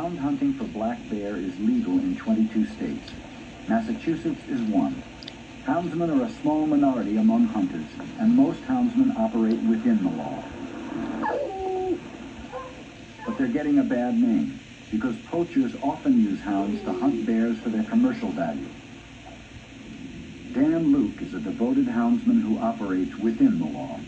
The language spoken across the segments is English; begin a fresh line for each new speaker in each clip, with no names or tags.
Hound hunting for black bear is legal in 22 states. Massachusetts is one. Houndsmen are a small minority among hunters, and most houndsmen operate within the law. But they're getting a bad name, because poachers often use hounds to hunt bears for their commercial value. Dan Luke is a devoted houndsman who operates within the law.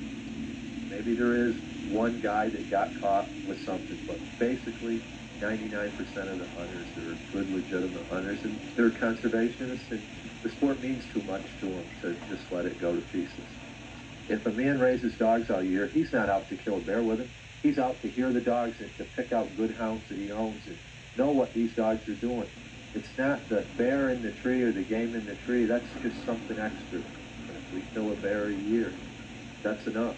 Maybe there is one guy that got caught with something, but basically 99% of the hunters are good, legitimate hunters, and they're conservationists, and the sport means too much to them to just let it go to pieces. If a man raises dogs all year, he's not out to kill a bear with him. He's out to hear the dogs and to pick out good hounds that he owns and know what these dogs are doing. It's not the bear in the tree or the game in the tree. That's just something extra. If we kill a bear a year, that's enough.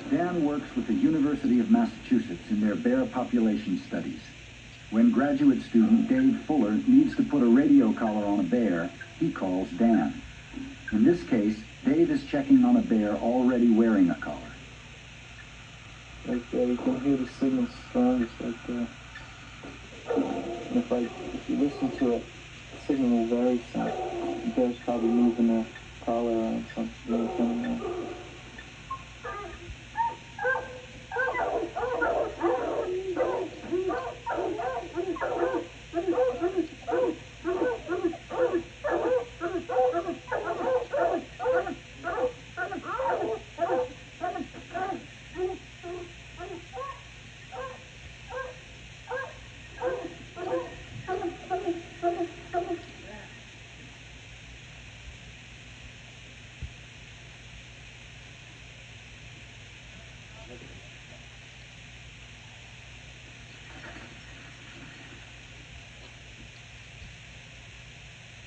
Dan works with the University of Massachusetts in their bear population studies. When graduate student Dave Fuller needs to put a radio collar on a bear, he calls Dan. In this case, Dave is checking on a bear already wearing a collar.
Right there, you can hear the signal strongest right there. And if you listen to it, the signal will vary some. The bear's probably moving the collar around something.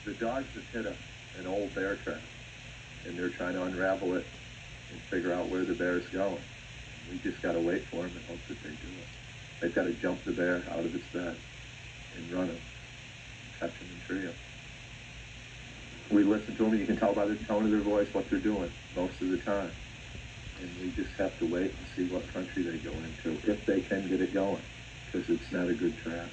The dogs have hit an old bear trap, and they're trying to unravel it and figure out where the bear's going. We just got to wait for them and hope that they do it. They've got to jump the bear out of its bed and run him, catch him and tree him. We listen to them, and you can tell by the tone of their voice what they're doing most of the time. And we just have to wait and see what country they go into, if they can get it going, because it's not a good trap.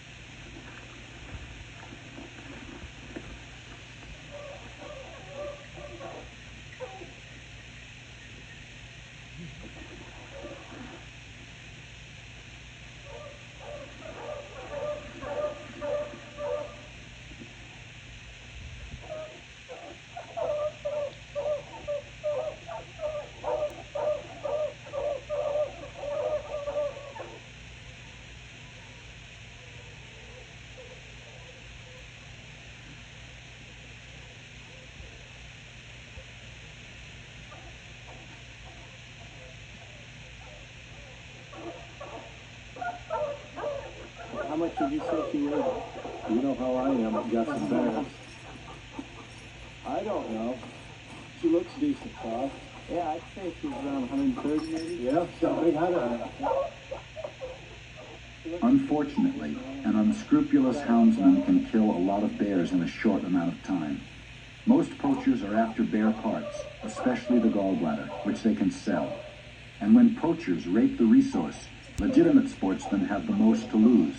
How much did you say she weighed?
You know how I am at guessing bears.
I don't know.
She looks decent, Todd.
Yeah, I'd say she's around 130 maybe.
Yeah, she's got a big head on her.
Unfortunately, an unscrupulous houndsman can kill a lot of bears in a short amount of time. Most poachers are after bear parts, especially the gallbladder, which they can sell. And when poachers rape the resource, legitimate sportsmen have the most to lose.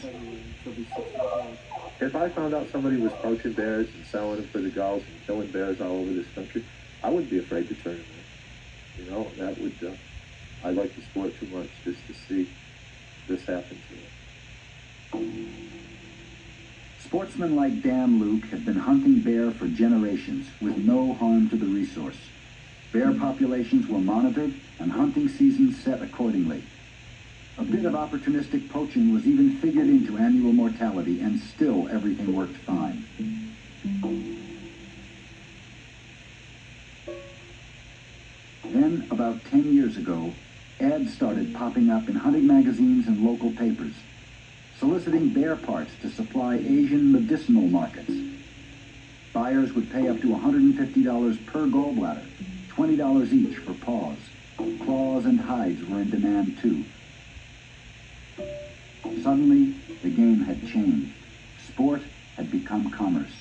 If I found out somebody was poaching bears and selling them for the galls and killing bears all over this country, I wouldn't be afraid to turn them in. You know, that would, I like the sport too much just to see this happen to them.
Sportsmen like Dan Luke have been hunting bear for generations with no harm to the resource. Bear populations were monitored and hunting seasons set accordingly. A bit of opportunistic poaching was even figured into annual mortality, and still everything worked fine. Then, about 10 years ago, ads started popping up in hunting magazines and local papers, soliciting bear parts to supply Asian medicinal markets. Buyers would pay up to $150 per gallbladder, $20 each for paws. Claws and hides were in demand too. Suddenly, the game had changed. Sport had become commerce.